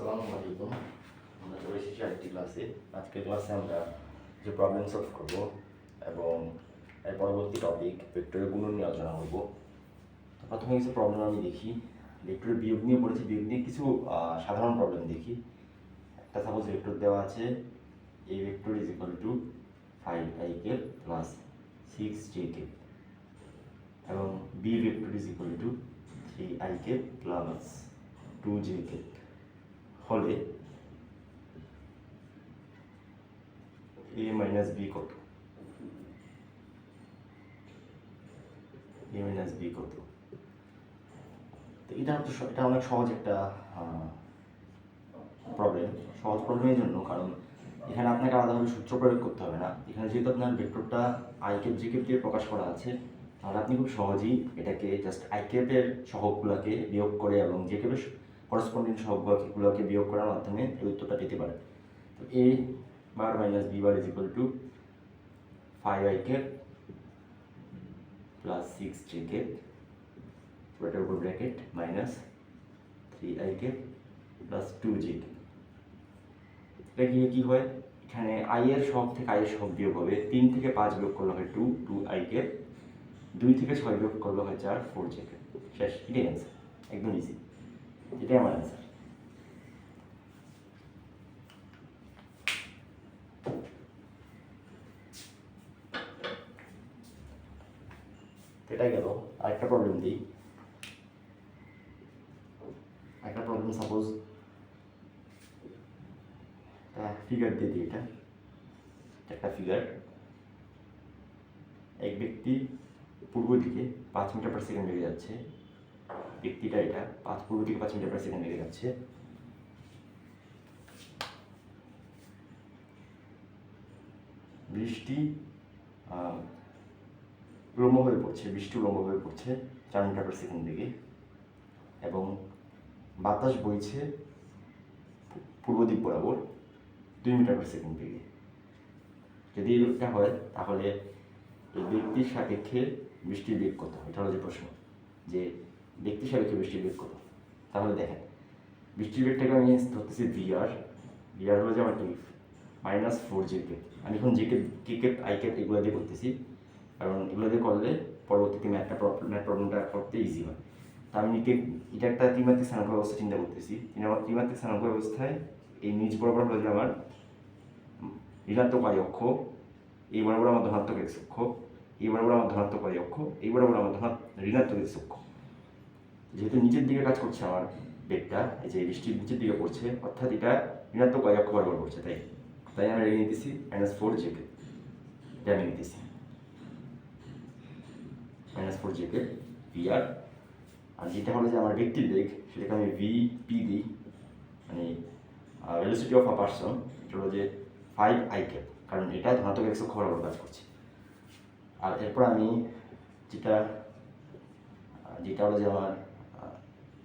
আসসালামু আলাইকুম। আমরা চলে এসেছি আরেকটি ক্লাসে। আজকের ক্লাসে আমরা যে প্রবলেম সলভ করব এবং এর পরবর্তী টপিক ভেক্টরের গুণন নিয়ে আলোচনা করব। তো প্রথমে কিছু প্রবলেম আমি দেখি, ভেক্টরের বিয়োগ নিয়ে পড়েছি, বিয়োগ নিয়ে কিছু সাধারণ প্রবলেম দেখি। একটা সাপোজ ভেক্টর দেওয়া আছে, a vector is equal two 5ik plus 6jk এবং b vector is equal two 3ik plus 2jk হলে a মাইনাস b কত? a মাইনাস b কত? তো এটা অনেক সহজ একটা প্রবলেম। সহজ প্রবলেমের জন্য কারণ এখানে আপনাকে আলাদাভাবে সূত্র প্রয়োগ করতে হবে না। এখানে যেহেতু আপনার ভেক্টরটা আই ক্যাপ জি ক্যাপ দিয়ে প্রকাশ করা আছে, তাহলে আপনি খুব সহজেই এটাকে জাস্ট আই ক্যাপের সহগগুলোকে বিয়োগ করে এবং জে ক্যাপের করসপন্ডিং সহগগুলোকে বিয়োগ করার মাধ্যমে এই উত্তরটা পেতে পারেন। তো a bar minus b bar is equal two 5ik plus 6jk এটার উপর bracket minus 3ik plus 2jk। এটা গিয়ে কী হয়, এখানে আই এর সহগ থেকে আই এর সহগ বিয়োগ হবে। 3 থেকে 5 বিয়োগ করলে হয় 2ik, 2 থেকে 6 বিয়োগ করলে হয় 4jk। শেষ, এটাই অ্যান্সার, একদম ইজি, এটাই আমার অ্যান্সার। এটাই গেল। আরেকটা প্রবলেম দিই। একটা প্রবলেম সাপোজ ফিগার দিয়ে দিই। এটা একটা ফিগার, এক ব্যক্তি পূর্ব দিকে 5 মিটার পার সেকেন্ড লেগে যাচ্ছে। ব্যক্তিটা এটা পূর্ব দিকে 5 মিটার পার সেকেন্ড লেগে যাচ্ছে। বৃষ্টি উলম্বভাবে পড়ছে, বৃষ্টি উলম্বভাবে পড়ছে 4 মিটার পার সেকেন্ড দিকে এবং বাতাস বইছে পূর্ব দিক বরাবর 2 মিটার পার সেকেন্ড দিকে। যদি এটা হয় তাহলে এই ব্যক্তির সাপেক্ষে বৃষ্টির বেগ কত? এটা হলো যে প্রশ্ন, যে ব্যক্তির সাপেক্ষে বৃষ্টির বেগ কত। তাহলে দেখেন, বৃষ্টির বেগটাকে আমি ধরতেছি ভিআর হলো যে আমার কি -4jk। আমি এখন জেকে কে আই ক্যাপ এগুলো দিয়ে করতেছি, কারণ এগুলো দিয়ে করলে পরবর্তীতে ম্যাথ প্রবলেমটা করতে ইজি হয়। তা আমি এটা একটা ত্রিমাত্রিক স্থানাঙ্ক ব্যবস্থা চিন্তা করতেছি। ত্রিমাত্রিক স্থানাঙ্ক ব্যবস্থায় এই নিচ বরাবর হলো যে আমার ঋণাত্মক y অক্ষ, এই বরাবর আমার ধনাত্মক x অক্ষ, এই বরাবর আমার ধনাত্মক y অক্ষ, এই বরাবর আমার ঋণাত্মক x অক্ষ। যেহেতু নিচের দিকে কাজ করছে আমার বেগটা, এই যে বৃষ্টির নিচের দিকে পড়ছে, অর্থাৎ এটা ঋণাত্মক y অক্ষ বরাবর পড়ছে, তাই আমরা রেখে নিতেছি -4jk। এটা আমি নিতেছি -4jk ভিআর। আর যেটা হলো যে আমার ব্যক্তির বেগ, সেটাকে আমি ভিপি দিই, মানে ভেলোসিটি অফ আ পারসন। এটা হলো যে 5ik, কারণ এটা ধনাত্মক x অক্ষ বরাবর কাজ করছে। আর এরপর আমি যেটা হলো যে আমার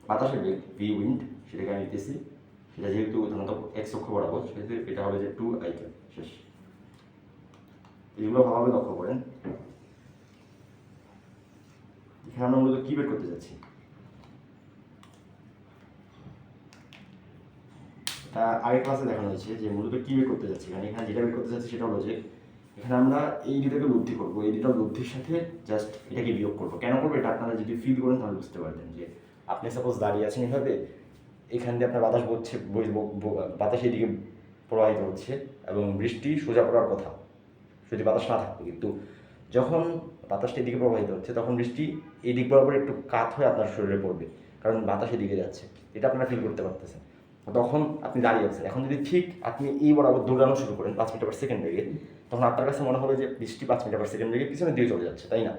বাতাসের বেগ ভি উইন্ড, সেটাকে আমি নিতেছি। সেটা যেহেতু ধনাত্মক x অক্ষ বরাবর, সেহেতু এটা হবে যে 2ik। শেষ। এগুলো ভালোভাবে লক্ষ্য করেন। এখানে আমরা মূলত কী বের করতে যাচ্ছি, তা আগের ক্লাসে দেখানো হয়েছে যে মূলত কী বের করতে যাচ্ছি। এখানে যেটা বের করতে যাচ্ছি সেটা হলো যে এখানে আমরা এই দুটাকে লব্ধি করবো, এই দুটা লব্ধির সাথে জাস্ট এটাকে বিয়োগ করবো। কেন করবো এটা আপনারা যদি ফিল করেন তাহলে বুঝতে পারবেন। যে আপনি সাপোজ দাঁড়িয়ে আছেন এভাবে, এখান দিয়ে আপনার বাতাস বইছে, বাতাস এদিকে প্রবাহিত হচ্ছে এবং বৃষ্টি সোজা পড়ার কথা যদি বাতাস না থাকতো, কিন্তু যখন বাতাসটা এদিকে প্রবাহিত হচ্ছে তখন বৃষ্টি এই দিক বরাবর একটু কাত হয়ে আপনার শরীরে পড়বে, কারণ বাতাস এদিকে যাচ্ছে। এটা আপনারা ফিল করতে পারতেছেন। তখন আপনি দাঁড়িয়ে আছেন, এখন যদি ঠিক আপনি এই বরাবর দৌড়ানো শুরু করেন 5 মিটার পার সেকেন্ড বেগে, তখন আপনার কাছে মনে হবে যে বৃষ্টি 5 মিটার পার সেকেন্ড বেগে পিছনে দিয়ে চলে যাচ্ছে, তাই না?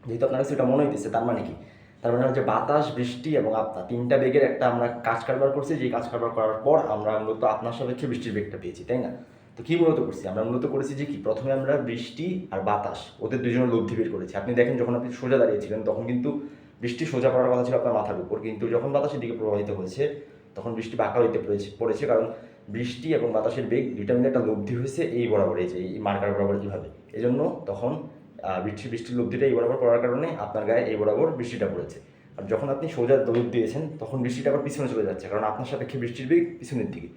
যেহেতু আপনার কাছে এটা মনে হইতেছে, তার মানে কি? তার মানে হচ্ছে বাতাস, বৃষ্টি এবং আপনার তিনটা বেগের একটা আমরা কাজ কারবার করছি, যে কাজ কারবার করার পর আমরা মূলত আপনার সাপেক্ষে বৃষ্টির বেগটা পেয়েছি, তাই না? তো কী মূলত করছি আমরা? মূলত করেছি যে কি, প্রথমে আমরা বৃষ্টি আর বাতাস ওদের দুজনের লব্ধি বের করেছি। আপনি দেখেন যখন আপনি সোজা দাঁড়িয়েছিলেন তখন কিন্তু বৃষ্টি সোজা পড়ার কথা ছিল আপনার মাথার উপর, কিন্তু যখন বাতাসের দিকে প্রবাহিত হয়েছে তখন বৃষ্টি বাঁকা হইতে পড়েছে, কারণ বৃষ্টি এবং বাতাসের বেগ দুইটা মিলে একটা লব্ধি হয়েছে এই বরাবর, এই যে এই মার্কার বরাবর এইভাবে। এই জন্য তখন বৃষ্টির লব্ধিটা এই বরাবর পড়ার কারণে আপনার গায়ে এই বরাবর বৃষ্টিটা পড়েছে। আর যখন আপনি সোজা দৌড় দিয়েছেন তখন বৃষ্টিটা আবার পিছনে চলে যাচ্ছে, কারণ আপনার সাপেক্ষে বৃষ্টির বেগ পিছনের দিকে।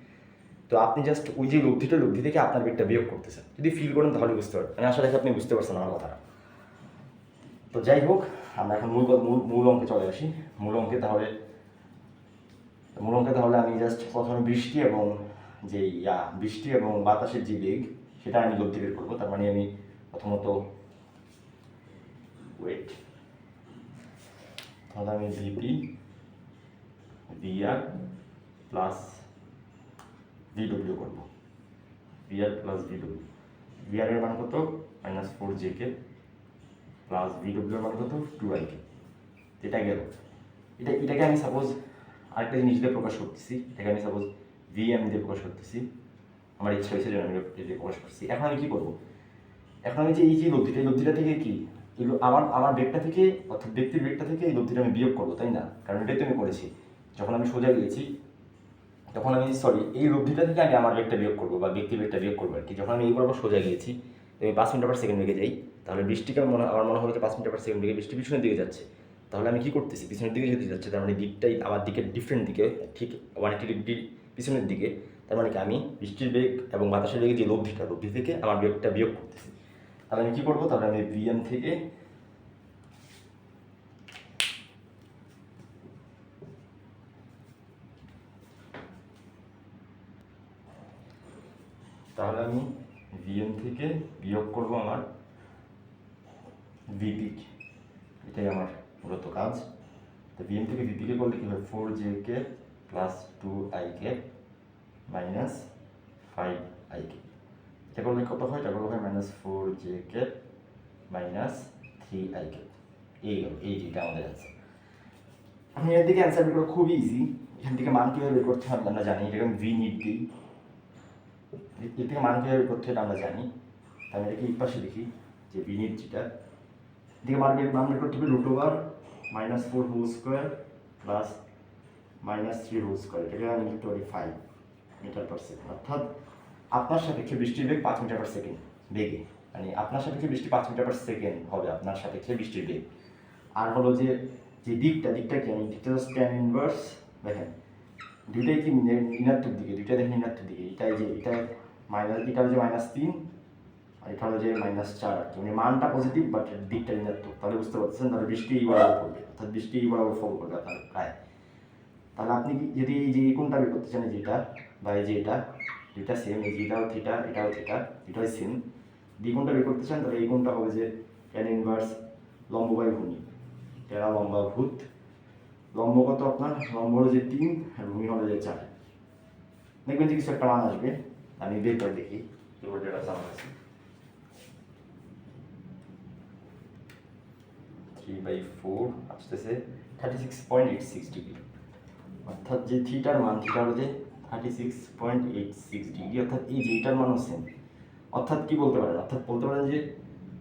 তো আপনি জাস্ট ওই যে লব্ধি থেকে আপনার বেগটা বিয়োগ করতেছেন। যদি ফিল করেন তাহলে বুঝতে পারবেন। আমি আশা রাখি আপনি বুঝতে পারছেন আমার কথাটা। তো যাই হোক, আমরা এখন মূল অঙ্কে চলে আসি। মূল অঙ্কে তাহলে আমি জাস্ট প্রথমে বৃষ্টি এবং বাতাসের যে বেগ সেটা আমি লব্ধি বের করবো। তার মানে আমি প্রথমত তাহলে আমি ভিপি ভিআর প্লাস ভিডব্লিউ করবো। ভিআর প্লাস ভিডব্লিউ, ভিআর এর মান কত -4jk প্লাস ভিডব্লিউ এর মান কত 2ik। এটা গেল। এটাকে আমি সাপোজ আরেকটা জিনিস দিয়ে প্রকাশ করতেছি। এটাকে আমি সাপোজ ভিএম দিয়ে প্রকাশ করতেছি। আমার ইচ্ছা হয়েছে যে আমি দিয়ে প্রকাশ করছি। এখন আমি কী করবো? এখন আমি যে এই লব্ধিটা থেকে কি আমার বেগটা থেকে, অর্থাৎ ব্যক্তির বেগটা থেকে এই লব্ধিটা আমি বিয়োগ করবো, তাই না? কারণ এটাই তো আমি করেছি। যখন আমি সোজা গিয়েছি তখন আমি এই লব্ধিটা থেকে আমি আমার বেগটা বিয়োগ করবো বা ব্যক্তির বেগটা বিয়োগ করবো আর কি। যখন আমি এই বরাবর সোজা গিয়েছি, আমি 5 মিটার পার সেকেন্ড বেগে যাই, তাহলে বৃষ্টিকে আমার মনে হবে যে 5 মিটার পার সেকেন্ড বেগে বৃষ্টি পিছনের দিকে যাচ্ছে। তাহলে আমি কী করতেছি? পিছনের দিকে যেতে যাচ্ছে, তার মানে দিকটাই আমার দিকের ডিফারেন্ট দিকে, ঠিক 180 ডিগ্রি পিছনের দিকে। তার মানে কি আমি বৃষ্টির বেগ এবং বাতাসের বেগে যে লব্ধি থেকে আমার বেগটা বিয়োগ করতেছি। তাহলে আমি কী করবো? তাহলে আমি ভিএম থেকে বিয়োগ করবো আমার ভিপি। এটাই আমার মূলত কাজ। তো ভিএম থেকে ভিপিকে করলে কী হয়? 4jk plus 2ik minus 5ik। এটা করলে কত হয়? এটা করলে হয় -4jk মাইনাস 3ik। এই যেটা আমাদের আছে। আমি এর দিকে অ্যান্সার বের করা খুব ইজি। এখান থেকে মান কীভাবে বের করতে হবে আমরা জানি। এটাকে আমি ভি নিট দিই। এর থেকে মান কীভাবে বের করতে হবে আমরা জানি। তাহলে এটাকে এই পাশে লিখি যে ভি নিট যেটা, এদিকে মান বের করতে হবে √/-4 whole square plus -3 whole square. এটাকে আমি লিখতে পারি 5 মিটার পার সেকেন্ড। অর্থাৎ আপনার সাপেক্ষে বৃষ্টির বেগ 5 মিটার পার সেকেন্ড বেগে, মানে আপনার সাপেক্ষে বৃষ্টি 5 মিটার পার সেকেন্ড হবে আপনার সাপেক্ষে বৃষ্টির বেগ। আর হলো যে দিকটা কি, আমি দিকটা জাস্ট ট্যান ইনভার্স, দেখেন দুইটাই কি ঋণাত্মক দিকে, দুইটা দেখেন ঋণাত্মক দিকে। এটা হলো যে -3 আর এটা হলো যে -4 আর কি। মানে মানটা পজিটিভ বাট দিকটা ঋণাত্মক। তাহলে বুঝতে পারছেন, তাহলে বৃষ্টি এই বরাবর পড়বে, অর্থাৎ বৃষ্টি এই বরাবর ফল করবে আপনার প্রায়। তাহলে আপনি যদি এই যে কোনটা বের করতে চান, যেটা বা এই যে দুইটা সেম, এই যেটাও থিটা এটাও থিটা, দুইটাই সেম, কোনটা বের করতে চান, তাহলে এই কোনটা হবে যে ট্যান ইনভার্স লম্ব বাই ভূমি, টেরা লম্বা ভূত। লম্ব কত আপনার? লম্ব হলো যে 3 আর ভূমি হলো যে 4। দেখবেন যে কিছু একটা মান আসবে। আমি বের করে দেখি কিবোর্ডে একটা মান আছে 3/4 আসতেছে 36.86 ডিগ্রি। অর্থাৎ যে থিটার মান, থিটা হলো যে 36.86 ডিগ্রি। অর্থাৎ এই যে এটার মানও সেম। অর্থাৎ কি বলতে পারেন? অর্থাৎ বলতে পারেন যে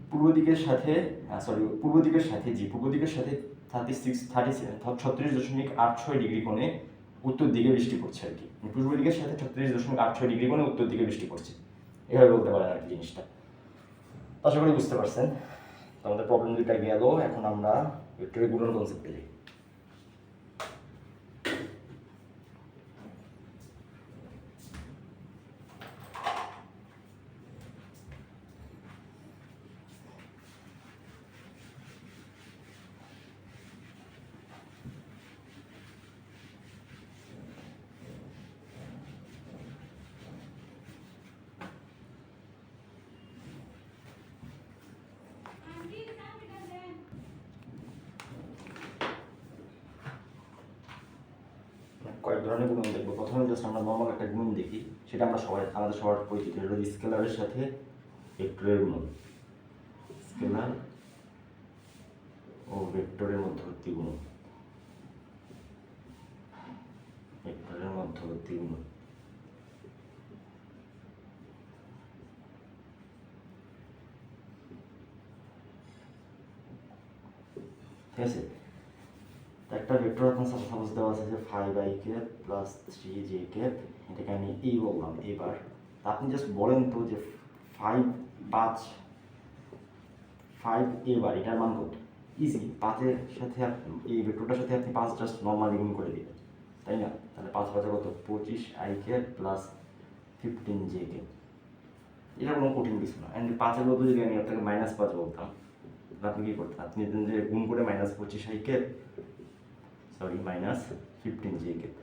পূর্ব দিকের সাথে 36.86 ডিগ্রি কোণে উত্তর দিকে বৃষ্টি পড়ছে আর কি। পূর্ব দিকের সাথে 36.86 ডিগ্রি কোণে উত্তর দিকে বৃষ্টি পড়ছে, এভাবে বলতে পারেন আর কি জিনিসটা। আশা করি বুঝতে পারছেন। তো আমাদের প্রবলেম দুইটা গেল। এখন আমরা ভেক্টরের গুণন কনসেপ্টে যাই। কয়েক ধরনের গুণন দেখবো। প্রথমে জাস্ট আমরা নর্মাল একটা গুণন দেখি, সেটা আমাদের সবার পরিচিত। এটা হলো স্কেলারের সাথে ভেক্টরের গুণন, স্কেলার ও ভেক্টরের মধ্যবর্তী গুণন, ভেক্টরের মধ্যবর্তী গুণন। ঠিক আছে, একটা ভেক্টর আপনার সাপোজ দেওয়া আছে যে 5ik প্লাস 3jk, এটাকে আমি এই বললাম। এবার আপনি জাস্ট বলেন তো যে 5 এবার এটার মান কত? ইজি, 5-এর সাথে এই ভেক্টরটার সাথে আপনি 5 জাস্ট নর্মালি গুণ করে দিবেন, তাই না? তাহলে 5 5 কত, 25 i cap plus 15 j cap. এটা কোনো কঠিন কিছু না। অ্যান্ড 5-এর বদলে যদি আমি আপনাকে -5 বলতাম, তাহলে আপনি কী করতেন? আপনি দিতেন যে গুণ করে -25 i cap, sorry -15 j cap.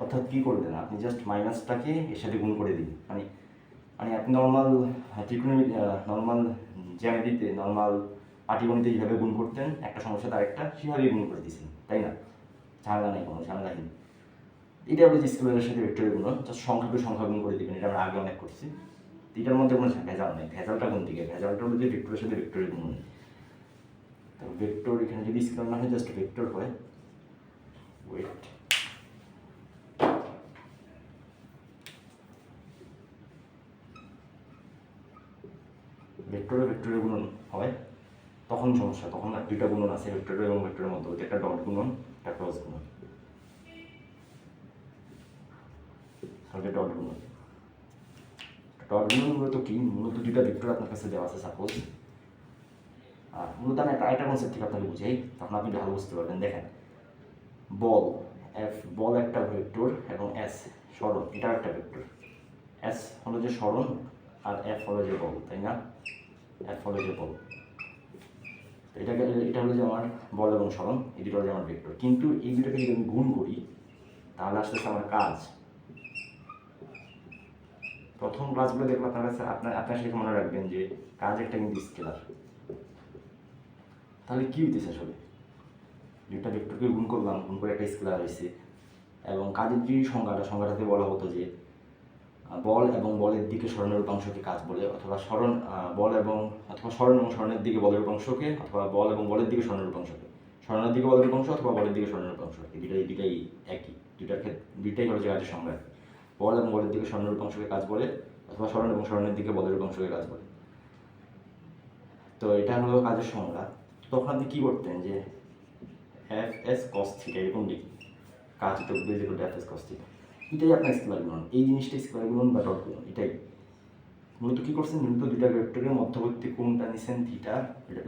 অর্থাৎ কী করবেন? আপনি জাস্ট মাইনাসটাকে এর সাথে গুণ করে দিন। মানে মানে আপনি নর্মাল ত্রিকোণমিতি, নর্মাল জ্যামিতিতে, নর্মাল পাটিগণিতে যেভাবে গুণ করতেন একটা সমস্যা আরেকটা, সেভাবেই গুণ করে দিয়েছেন, তাই না? ঝামেলা নেই, কোনো ঝামেলাহীন। এটা হলো যে স্কেলারের সাথে ভেক্টরের গুণ, জাস্ট সংখ্যাকে সংখ্যা গুণ করে দিবেন। এটা আমরা আগে অনেক করছি। এটার মধ্যে কোনো ভেজাল নেই। ভেজালটা কোন দিকে? ভেজালটা হলো যে ভেক্টরের সাথে ভেক্টরের গুণ। তো ভেক্টর এখানে যদি স্কেলার না হয়, জাস্ট ভেক্টর হয়, ওয়েট, ভেক্টরে ভেক্টরের গুণন হয়, তখন সমস্যা। তখন দুইটা গুণন আছে ভেক্টরের এবং ভেক্টরের মধ্যে, একটা ডট গুণন, একটা ক্রস গুণন। তাহলে ডট গুণন, ডট গুণন মূলত কি? মূলত দুইটা ভেক্টর আপনার কাছে দেওয়া আছে সাপোজ। আর মূলত আমি একটা কনসেপ্ট থেকে আপনাকে বুঝাই, তখন আপনি ভালো বুঝতে পারবেন। দেখেন, বল এফ, বল একটা ভেক্টর, এবং এস সরণ, এটা একটা ভেক্টর। এস হলো যে সরণ, আর এফ হলো যে বল, তাই না? এফ হলো যে বল। এটা হলো যে আমার বল এবং সরণ, এই দুটো হলো যে আমার ভেক্টর। কিন্তু এই দুটোকে যদি আমি গুণ করি, তাহলে আস্তে আস্তে আমার কাজ। প্রথম ক্লাসগুলো দেখলে আপনার কাছে আপনার সাথে মনে রাখবেন যে কাজ একটা কিন্তু স্কেলার। তাহলে কী হইতেছে আসলে? দুইটা ভেক্টরকে গুণ করলাম, গুণ করে একটা স্কেলার হয়েছে। এবং কাজের যে সংজ্ঞাটাতে বলা হতো যে বল এবং বলের দিকে সরণের উপাংশকে কাজ বলে, অথবা বল এবং সরণ এবং সরণের দিকে বলের উপাংশকে, অথবা বল এবং বলের দিকে সরণের উপাংশকে, সরণের দিকে বলের উপাংশ অথবা বলের দিকে সরণের উপাংশ। দুইটাই একই, দুইটাই হলো যে কাজের সংজ্ঞা। বল এবং বলের দিকে সরণের উপাংশকে কাজ বলে, অথবা সরণ এবং সরণের দিকে বলের উপাংশকে কাজ বলে। তো এটা হলো কাজের সংজ্ঞা। তখন আপনি কী করতেন? যে এফ এস কস থিটা এরকম লিখি, কাজ তো বেজিক্যালি এফ এস কস থিটা। এটাই আপনার স্কেলার গুণন। এই জিনিসটা স্কেলার গুণন বা ডট গুণন। এটাই মূলত কী করছেন? মূলত দুইটা ভেক্টরের মধ্যবর্তী কোণটা নিয়েছেন থিটা,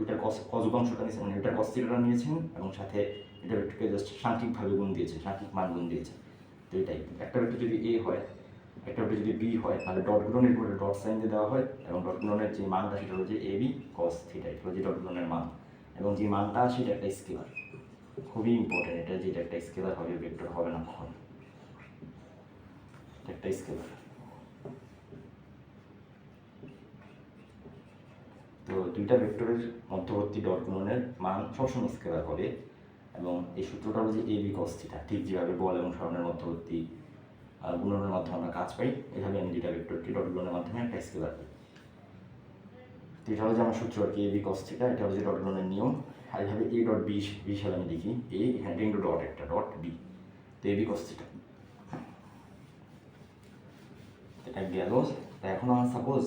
ওইটার কস উপাংশটা নিয়েছেন, মানে ওইটার কস থিটাটা নিয়েছেন, এবং সাথে এটা ভেক্টরকে জাস্ট সাংখ্যিকভাবে গুণ দিয়েছেন, সাংখ্যিক মান গুণ দিয়েছেন। তো এটাই, একটা ভেক্টর যদি এ হয়, একটা ভেক্টর যদি বি হয়, তাহলে ডট গুণনের পরে ডট সাইন দিয়ে দেওয়া হয়, এবং ডট গুণনের যে মানটা সেটা হলো যে এ বি কস থিটা, এটা হলো যে ডট গুণনের মান। এবং যে মানটা সেটা একটা স্কেলার। খুবই ইম্পর্টেন্ট এটা, যে এটা একটা স্কেলার হবে, ভেক্টর হবে না কখন। একটা স্কেলার। তো দুইটা ভেক্টরের মধ্যবর্তী ডট গুণনের মান সবসময় স্কেলার হবে, এবং এই সূত্রটা হলো যে এ বি কস থিটা। ঠিক যেভাবে বল এবং সরণের মধ্যবর্তী গুণনের মাধ্যমে আমরা কাজ পাই, এভাবে আমি দুইটা ভেক্টরকে ডট গুণনের মাধ্যমে একটা স্কেলার পাই। তো এটা হলো যে আমার সূত্র আর কি, এ বি কস থিটা। এটা হলো যে ডট গুণনের নিয়ম। আর এইভাবে এ ডট বি হিসাবে আমি লিখি, এ এখানে ইন্টু ডট, একটা ডট বি, তো এ বি কস থিটা। এটা গেল। তা এখন আমার সাপোজ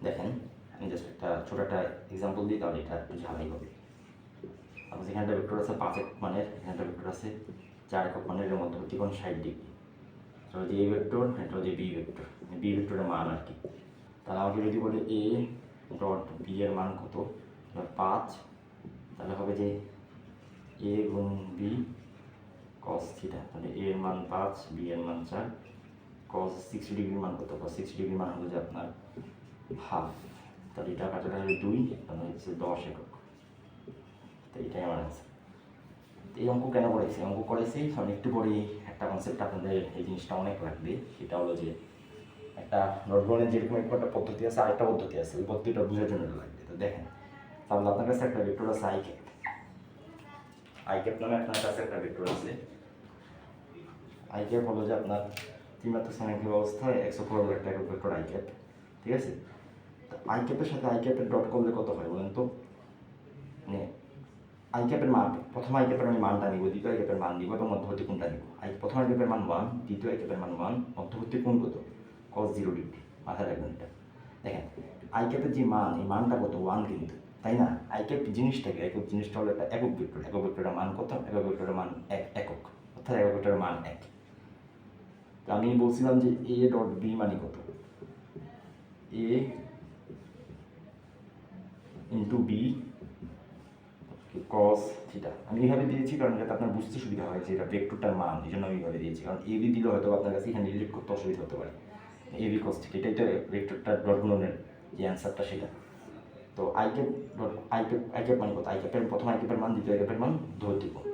দেখেন, আমি জাস্ট একটা ছোটো একটা এক্সাম্পল দিই, তাহলে এটা একটু ঝামেলাই হবে। সাপোজ এখানে একটা ভেক্টর আছে 5 একক মানের, এখানে একটা ভেক্টর আছে 4 একক মানের, এর মধ্যবর্তী কোণ 60 ডিগ্রি। তো যে এ ভেক্টর, এটা হচ্ছে বি ভেক্টর, বি ভেক্টরের মান আর কি। তাহলে আমাকে যদি বলে এ ডট বি এর মান কত, 5, তাহলে হবে যে এ গুণ বি কস থিটা। তাহলে এ এর মান 5, বি এর মান 4, কস 60 ডিগ্রির মান কত? কস 60 ডিগ্রির মান হলো যে আপনার হাফ। তাহলে এটা কাটাটা হলো 2, তাহলে হচ্ছে 10 একক। তো এটাই আমার অ্যান্সার। এই অঙ্ক কেন করেছি? অঙ্ক করেছি কারণ একটু পরেই একটা কনসেপ্ট আপনাদের এই জিনিসটা অনেক লাগবে। সেটা হলো যে একটা ডট গুণনের যেরকম একটা পদ্ধতি আছে, আরেকটা পদ্ধতি আছে, ওই পদ্ধতিটা বোঝার জন্য লাগবে। তো দেখেন, তাহলে আপনার কাছে একটা ভেক্টর আছে আই ক্যাপ। আই ক্যাপ নামে আপনার কাছে একটা ভেক্টর আছে। আই ক্যাপ হলো যে আপনার ত্রিমাত্রিক সাংখ্যিক অবস্থায় x অক্ষ বরাবর একটা একক ভেক্টর আই ক্যাপ, ঠিক আছে? তো আই ক্যাপের সাথে আই ক্যাপের ডট করলে কত হয় বলেন তো? মানে আই ক্যাপের মান, প্রথম আই ক্যাপের আমি মানটা নিব, দ্বিতীয় আই ক্যাপের মান নিব, এবং মধ্যবর্তী কোণটা নিব। প্রথম আই ক্যাপের মান 1, দ্বিতীয় আই ক্যাপের মান 1, মধ্যবর্তী কোণ কত? cos 0 degree. মাথায় রাখবেন এটা। দেখেন, আই ক্যাপের যে মান, এই মানটা কত? 1 কিন্তু, তাই না? আই ক্যাপ জিনিসটাকে, একক জিনিসটা হলো একটা একক ভেক্টর। একক ভেক্টরের মান কত? একক ভেক্টরের মান একক, অর্থাৎ একক ভেক্টরের মান 1। তো আমি বলছিলাম যে এ ডট বি মানে কত? এ ইন্টু বি কস থিটা। আমি এইভাবে দিয়েছি কারণ যাতে আপনার বুঝতে সুবিধা হয় যে এটা ভেক্টরটার মান, এই জন্য আমি এইভাবে দিয়েছি। কারণ এবি দিলে হয়তো আপনার কাছে এখানে রিলেট করতে অসুবিধা হতে পারে। এবি কস থিটা এটা ভেক্টরটার ডট গুণনের যে অ্যান্সারটা সেটা। তো আই ক্যাপ মানে কত? আই ক্যাপের প্রথম আই ক্যাপের মান, দ্বিতীয় আই ক্যাপের মান, মধ্যবর্তী কোণ।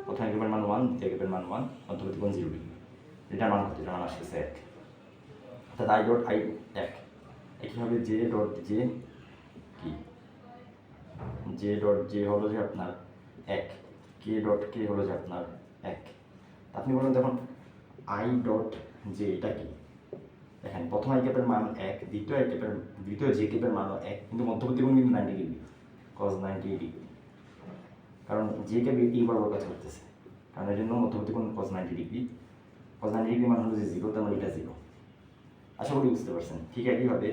প্রথম আই ক্যাপের মান 1, দ্বিতীয় আই ক্যাপের মান 1, মধ্যবর্তী কোণ 0 ডিগ্রি। এটার মান কত? এটার মান আসতেছে 1। অর্থাৎ আই ডট আই 1। একইভাবে জে ডট জে কি? জে ডট জে হলো যে আপনার 1, কে ডট কে হলো যে আপনার 1। আপনি বলেন তখন আই ডট জে এটা কি? দেখেন প্রথম আই ক্যাপের মান 1, দ্বিতীয় জে ক্যাপের মানও 1, কিন্তু মধ্যবর্তী কোণ কিন্তু 90 ডিগ্রি, cos 90 ডিগ্রি। কারণ জে ক্যাপ এই বরাবর কাজ করতেছে, কারণ এর জন্য মধ্যবর্তী কোণ cos 90 ডিগ্রি। cos 90 ডিগ্রি মান হলো যে 0, তার মানে এটা 0। আশা করি বুঝতে পারছেন। ঠিক একইভাবে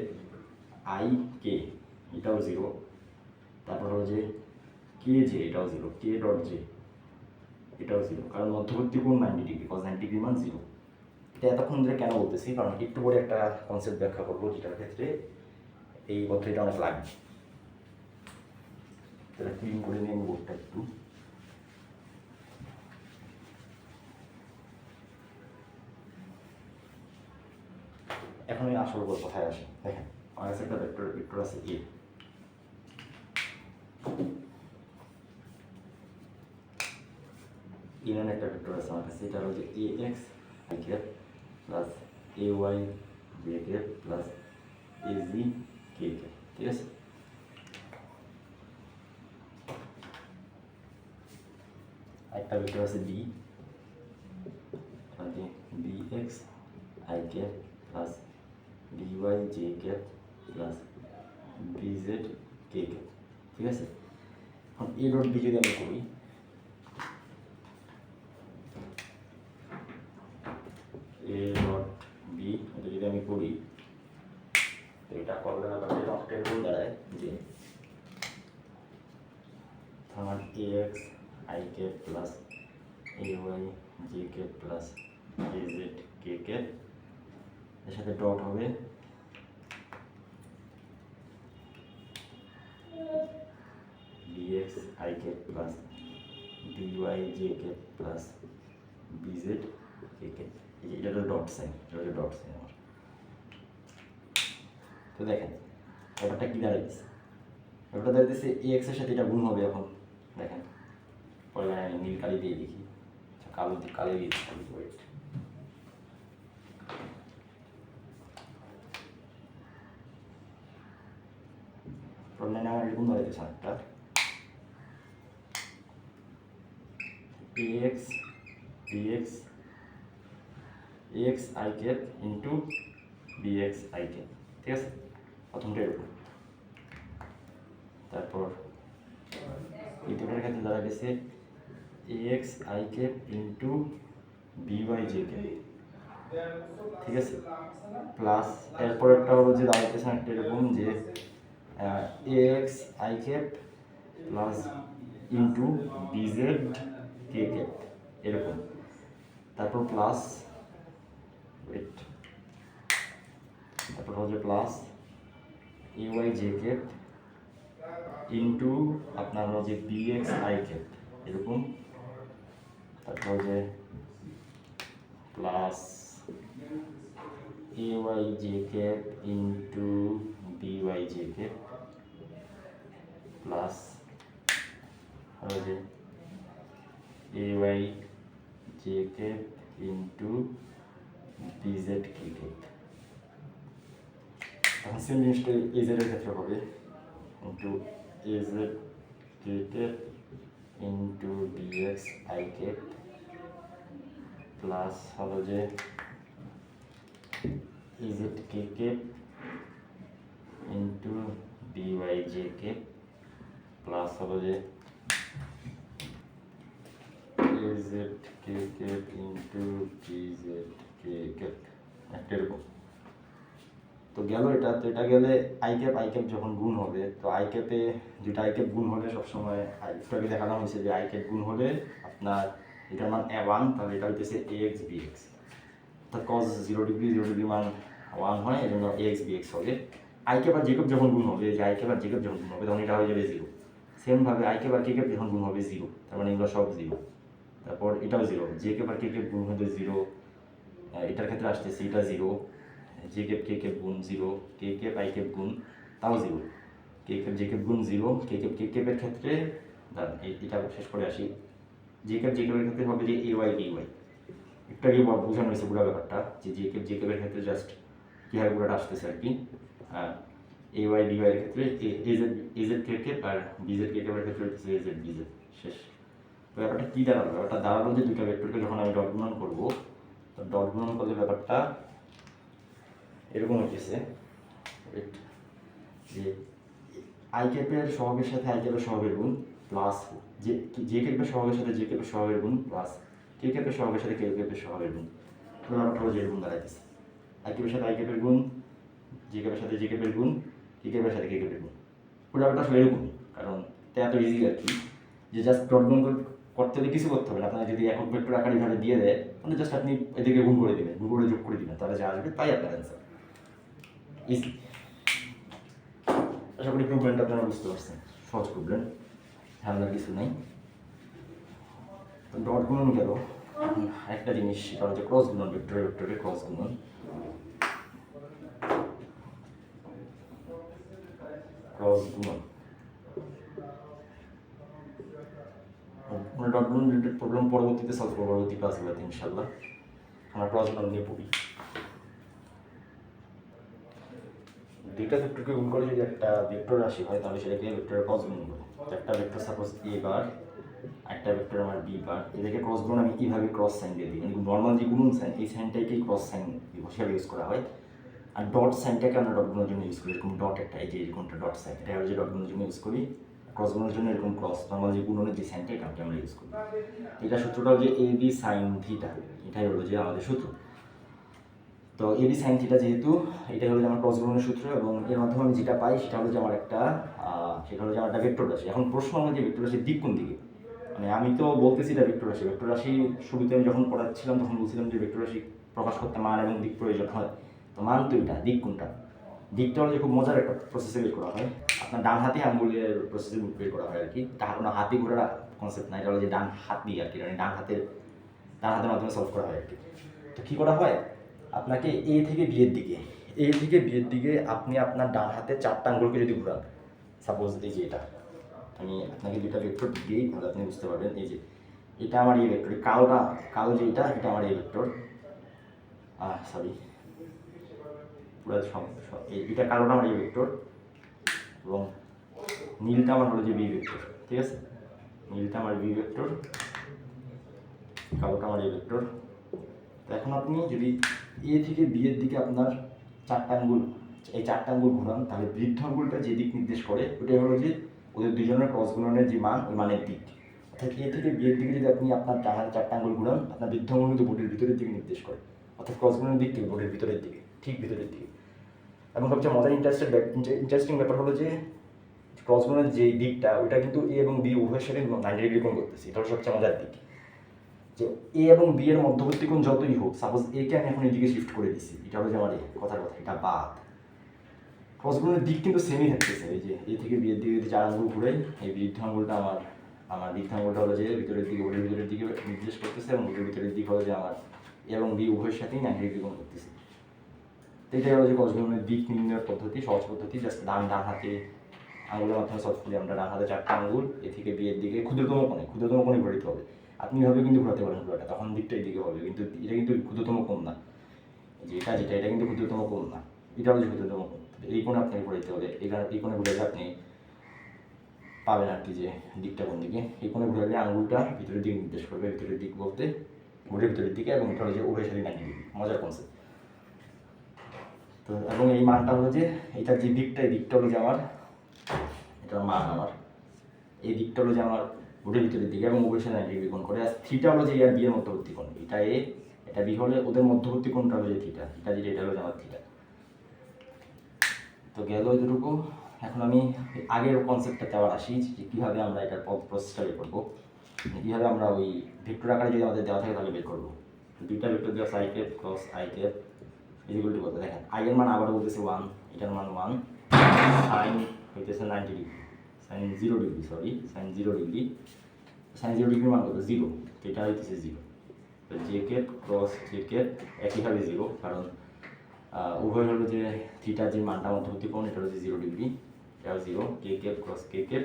আই কে এটাও 0, তারপর হলো যে কে জে এটাও 0, কে ডট জে এটাও 0, কারণ মধ্যবর্তী কোণ 90 ডিগ্রি, cos 90 ডিগ্রি মান 0। এটা এতক্ষণ ধরে কেন বলতেছি? কারণ একটু পরে একটা কনসেপ্ট ব্যাখ্যা করবো যেটার ক্ষেত্রে এই পদ্ধতিটা অনেক লাগবে। তাহলে ক্লিন করে নিয়ে আমি বোর্ডটা একটু। এখন আমি আসল কোথায় আসি দেখেন। আমার কাছে একটা ভেক্টর আছে এ। এখানে একটা ভেক্টর আছে আমার কাছে, এটা হচ্ছে এ x I cap plus A Y J cap plus A Z K cap. ঠিক আছে? একটা ভেক্টর আছে B, B x I cap plus B Y J cap plus B Z K cap. ঠিক আছে? এখন এ ডট বি যদি আমি করি, এ ডট বি এটা যদি আমি করি, এটা করলে না পারলে অঙ্কের গুণ দাঁড়ায় যে আমার A x I cap plus A Y J cap plus A Z K cap, এর সাথে ডট হবে B x I cap plus B Y J cap plus B Z K cap. এটা হলো ডট সাইন, এটা হলো dot sign আমার। তো দেখেন ব্যাপারটা কী দাঁড়াইছে? ব্যাপারটা দাঁড়াইতেছে এ এক্স এর সাথে এটা গুণ হবে। এখন দেখেন পরে আমি নীল কালি দিয়ে দেখি, কালো দিয়ে দিচ্ছি। ওয়েট, প্রবলেম আমার এরকম দাঁড়াইতেছে অনেকটা। X I cap into b x I cap. ঠিক আছে? প্রথমটা এরকম। তারপর এই দুটোর ক্ষেত্রে দাঁড়া গেছে a x I cap into b Y J cap. ঠিক আছে? প্লাস এরপরেরটা হলো যে দাঁড়াইতেছে একটা এরকম যে a x I cap plus into b Z K cap, এরকম। তারপর প্লাস ওয়েট, তারপর হচ্ছে plus A Y J cap into আপনার হচ্ছে বি এক্স আই ক্যাপ, এরকম। তারপর হচ্ছে plus A Y J cap into b Y J cap plus হচ্ছে a Y J cap into b Z K cap. এখন same জিনিসটা a জেডের ক্ষেত্রে হবে, into a Z K cap into b x I cap plus হলো যে a Z K cap into b Y J cap plus হলো যে a Z K cap into b Z K cap, একটা এরকম। তো গেল এটা। তো এটা গেলে আই ক্যাপ যখন গুণ হবে, তো আই ক্যাপে দুটো আই ক্যাপ গুণ হলে সবসময় একটু দেখানো হয়েছে যে আই ক্যাপ গুণ হলে আপনার এটার মান 1, তাহলে এটা হইতেছে এ এক্স বি এক্স। অর্থাৎ কস 0 ডিগ্রি মান 1 হয়, এই জন্য এ এক্স বি এক্স হবে। আই ক্যাপ আর জে ক্যাপ যখন গুণ হবে, যে আই ক্যাপ আর জে ক্যাপ যখন গুণ হবে তখন এটা হয়ে যাবে জিরো। সেমভাবে আই ক্যাপ আর কে ক্যাপ যখন গুণ হবে জিরো, তার মানে এগুলো সব জিরো। তারপর এটাও জিরো, জে ক্যাপ আর কে ক্যাপ গুণ হবে জিরো, এটার ক্ষেত্রে আসতেছে এটা জিরো, জে ক্যাপ কে ক্যাপ গুণ zero, K cap I cap গুণ তাও জিরো, কে ক্যাপ জে ক্যাপ গুণ জিরো, কে ক্যাপ কে ক্যাপের ক্ষেত্রে দাঁড়ান এটা শেষ করে আসি। জে ক্যাপ জে ক্যাপের ক্ষেত্রে হবে যে এ ওয়াই ডি ওয়াই, একটু আগে বোঝানো হয়েছে পুরো ব্যাপারটা যে জে ক্যাপ জে ক্যাপের ক্ষেত্রে জাস্ট কীভাবে পুরোটা আসতেছে আর কি। এ ওয়াই বি ওয়াই এর ক্ষেত্রে এ জেড কে ক্যাপ আর বি জেড কে ক্যাপের ক্ষেত্রে হচ্ছে এ জেড বি জেড। শেষ। তো ব্যাপারটা কী দাঁড়ালো? ব্যাপারটা দাঁড়ালো যে দুটো ভেক্টরকে যখন আমি ডট গুণন করবো, তো ডট গুণন করলে ব্যাপারটা এরকম হচ্ছে যে আই ক্যাপের সহগের সাথে আই ক্যাপের সহগের গুণ প্লাস জে ক্যাপের সহগের সাথে জে ক্যাপের সহগের গুণ প্লাস কে ক্যাপের সহগের সাথে কে ক্যাপের সহগের গুণ। পুরো ব্যাপারটা হলো যে এরকম দাঁড়াইতেছে, আই ক্যাপের সাথে আই ক্যাপের গুণ, জে ক্যাপের সাথে জে ক্যাপের গুণ, কে ক্যাপের সাথে কে ক্যাপের গুণ। পুরো ব্যাপারটা আসলে এরকমই, কারণ এটা এত ইজি আর কি যে জাস্ট ডট গুণ করতে হলে কিছু করতে হবে না। আপনার যদি একক ভেক্টর আকার এইভাবে দিয়ে দেয় তাহলে জাস্ট আপনি এদিকে গুণ করে দেবেন, গুণ করে যোগ করে দিবেন, তাহলে যা আসবে তাই আপনার অ্যান্সার। ইজি। আশা করি প্রবলেমটা আপনারা বুঝতে পারছেন, সহজ প্রবলেম, ঝামেলার কিছু নেই। তো ডট গুণন গেল, একটা জিনিস সেটা হচ্ছে ক্রস গুণন, ভেক্টরে ভেক্টরে ক্রস গুণন। ক্রস গুণন আমরা ডট গুণন রিলেটেড প্রবলেম পরবর্তীতে সলভ করবো, পরবর্তী ক্লাসগুলোতে ইনশাল্লাহ। আমরা ক্রস গুণন নিয়ে পড়ি। দুইটা ভেক্টরকে গুণ করে যদি একটা ভেক্টর রাশি হয় তাহলে সেটাকে ভেক্টরের ক্রস গুণন বলে। একটা ভেক্টর সাপোজ এ বার, একটা ভেক্টর আমার বি বার, এদেরকে ক্রস গুণন আমি কীভাবে ক্রস সাইন দিয়ে দিই, নর্মাল যে গুণন সাইন এই সাইনটাকেই ক্রস সাইন হিসাবে ইউজ করা হয়। আর ডট সাইনটাকে আমরা ডট গুণের জন্য ইউজ করি, এরকম ডট একটা, এই যে এরকমটা ডট সাইন, এটা হচ্ছে ডট গুণের জন্য ইউজ করি। ক্রস গুণের জন্য এরকম ক্রস নর্মাল যে গুণনের যে সাইনটা এটা আমরা ইউজ করি। এটা সূত্রটা যে এ বি সাইন থিটা, এটাই হলো যে আমাদের সূত্র। তো এ বি সাইন থিটা যেহেতু এটা হলো যে আমার ক্রস গুণনের সূত্র, এবং এর মাধ্যমে আমি যেটা পাই সেটা হলো যে আমার একটা ভেক্টর রাশি। এখন প্রশ্ন হলো যে ভেক্টর রাশির দিক কোন দিকে। মানে আমি তো বলতেছি এটা ভেক্টর রাশি, ভেক্টর রাশি শুরুতে আমি যখন পড়াচ্ছিলাম তখন বলছিলাম যে ভেক্টর রাশি প্রকাশ করতে মান এবং দিক প্রয়োজন হয়। তো মান তো এটা, দিক কোনটা? দিকটা হলো যে খুব মজার একটা প্রসেসে বের করা হয়, আপনার ডান হাতে আঙ্গুলের প্রসেসে বের করা হয় আর কি। তার কোনো হাতি ঘোরার কনসেপ্ট নাই, এটা হলো যে ডান হাত দিয়ে আর কি, মানে ডান হাতের মাধ্যমে সলভ করা হয় আর কি। তো কী করা হয়, আপনাকে এ থেকে বিয়ের দিকে আপনি আপনার ডান হাতে 4টা আঙ্গুলকে যদি ঘোরান, সাপোজ এই যে এটা, আমি আপনাকে দুইটা ভেক্টর দিই তাহলে আপনি বুঝতে পারবেন। এই যে এটা আমার এই ভেক্টর, কালো যে এটা আমার এই ভেক্টর, সরি পুরো এটা কালোটা আমার এই ভেক্টর, এবং নীলটা আমার হলো যে বি ভেক্টর, ঠিক আছে? নীলটা আমার বি ভেক্টর, কালোটা আমার এই ভেক্টর। তো এখন আপনি যদি এ থেকে বি এর দিকে আপনার 4টা আঙ্গুল, এই 4টা আঙ্গুল ঘোরান, তাহলে বৃদ্ধ আঙ্গুলটা যে দিক নির্দেশ করে ওটাই হলো যে ওদের দুজনের ক্রস গুণনের যে মান, ওই মানের দিক। অর্থাৎ এ থেকে বি এর দিকে যদি আপনি আপনার ডান 4টা আঙ্গুল ঘোরান, আপনার বৃদ্ধ আঙ্গুল কিন্তু বোর্ডের ভিতরের দিকে নির্দেশ করে, অর্থাৎ ক্রস গুণনের দিক থেকে বোর্ডের ভিতরের দিকে, ঠিক ভিতরের দিকে। এবং সবচেয়ে মজার ইন্টারেস্টিং ব্যাপার হলো যে ক্রস গুণনের যে দিকটা ওইটা কিন্তু এ এবং বি উভয়ের সাথে 90 ডিগ্রি কোণ করতেছে। এটা হলো সবচেয়ে মজার দিক, যে এ এবং বি এর মধ্যবর্তী কোণ যতই হোক, সাপোজ এ কে আমি এখন এদিকে শিফট করে দিচ্ছি, এটা হলো যে আমার কথার কথা, এটা বাদ। ক্রস গুণনের দিক কিন্তু সেমই থাকতেছে। এই যে এ থেকে বি এর দিকে যদি 4 আঙ্গুল ঘুরাই, এই বৃদ্ধ আঙ্গুলটা আমার বৃদ্ধ আঙ্গুলটা হলো যে ভিতরের দিকে, ওদের ভিতরের দিকে নির্দেশ করতেছে, এবং ওদের ভিতরের দিক হলো যে আমার এ এবং বি উভয়ের সাথেই 90 ডিগ্রি কোণ করতেছে। এটাই হলো যে ক্রস গুণনের দিক নির্ণয়ের পদ্ধতি, সহজ পদ্ধতি। জাস্ট ডান হাতে আঙুলের মাধ্যমে সলভ করি আমরা। ডান হাতে 4টা আঙ্গুল এ থেকে বি এর দিকে ক্ষুদ্রতম কোণে ঘোরাতে হবে। আপনি এভাবে কিন্তু ঘোরাতে পারেন পুরোটা, তখন দিকটা এদিকে হবে, কিন্তু এটা কিন্তু ক্ষুদ্রতম কোণ না। যে এটা কিন্তু ক্ষুদ্রতম কোণ না, এটা হচ্ছে ক্ষুদ্রতম কোণ। এই কোণে আপনাকে ঘোরাতে হবে, এই কোণে ঘুরালে আপনি পাবেন আর কি যে দিকটা কোন দিকে। এই কোণে ঘোরালে আঙ্গুলটা ভিতরের দিকে নির্দেশ করবে, ভিতরের দিক বলতে বোর্ডের ভিতরের দিকে, এবং এটা হলো যে উভয় সাথে 90 ডিগ্রি। মজার কনসেপ্ট। তো এবং এই মানটা হলো যে এটার যে দিকটা, এই দিকটা হলো যে আমার, এটার মান আমার, এই দিকটা হলো যে আমার বোর্ডের ভিতরের দিকে, এবং উভয় সাথে 90 ডিগ্রি কোণ করে। আর থিটা হলো যে এ আর বি এর মধ্যবর্তী কোণ, এটা এ এটা বি হলে ওদের মধ্যবর্তী কোণটা হলো যে থিটা, এটা হলো যে আমার থিটা। তো গেল এতটুকু। এখন আমি আগের কনসেপ্টটাতে আবার আসি যে কীভাবে আমরা এটার প্রসেসটা বের করবো, কীভাবে আমরা ওই ভেক্টর আকারে যদি আমাদের দেওয়া থাকে তাহলে বের করবো। দুইটা ভেক্টর দেওয়া I cap cross i cap equal to কত, দেখেন আই এর মান আবার বলতেছে 1, এটার মান 1, সাইন হইতেছে 90 degree, sine 0 degree, sorry sine 0 degree, sine 0 ডিগ্রির মান কত 0, তো এটা হইতেছে 0। তো J cap cross j cap একইভাবে 0, কারণ উভয় হলো যে থিটার যে মানটা মধ্যবর্তী কোণ এটা হচ্ছে 0 ডিগ্রি, এটাও 0, কে ক্যাপ ক্রস কে ক্যাপ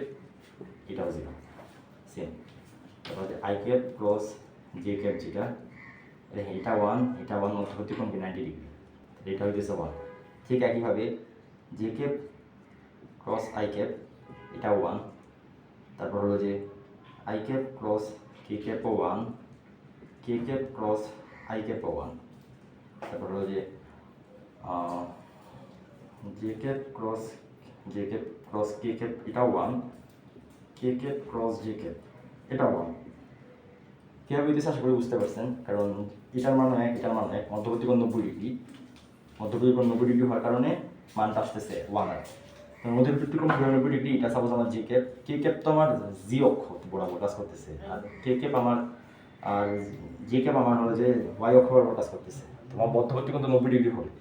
এটাও 0 সেম। তারপর I cap cross j cap যেটা এটা 1, এটা 1 মধ্যবর্তী কোণ 90 ডিগ্রি, এটা হইতেছে 1। ঠিক একইভাবে j cap cross i cap এটাও 1, তারপর হলো যে আই ক্যাপ ক্রস কে ক্যাপও 1, কে ক্যাপ ক্রস আই ক্যাপও 1, তারপর হলো যে j cap cross k cap এটাও 1, k cap cross j cap এটাও 1। কীভাবে হইতেছে আশা করি বুঝতে পারছেন, কারণ এটার মান 1, এটার মান 1, মধ্যবর্তী কোণ 90 ডিগ্রি, মধ্যবর্তী কোণ 90 ডিগ্রি হওয়ার কারণে মানটা আসতেছে 1 আর মধ্যবর্তী কোণ 90 ডিগ্রি। এটা সাপোজ আমার কে ক্যাপ তো আমার জি অক্ষ বরাবর কাজ করতেছে, আর কে ক্যাপ আমার আর জে ক্যাপ আমার হলো যে ওয়াই অক্ষ বরাবর কাজ করতেছে। তোমার মধ্যবর্তী কোণ 90 ডিগ্রি হবে,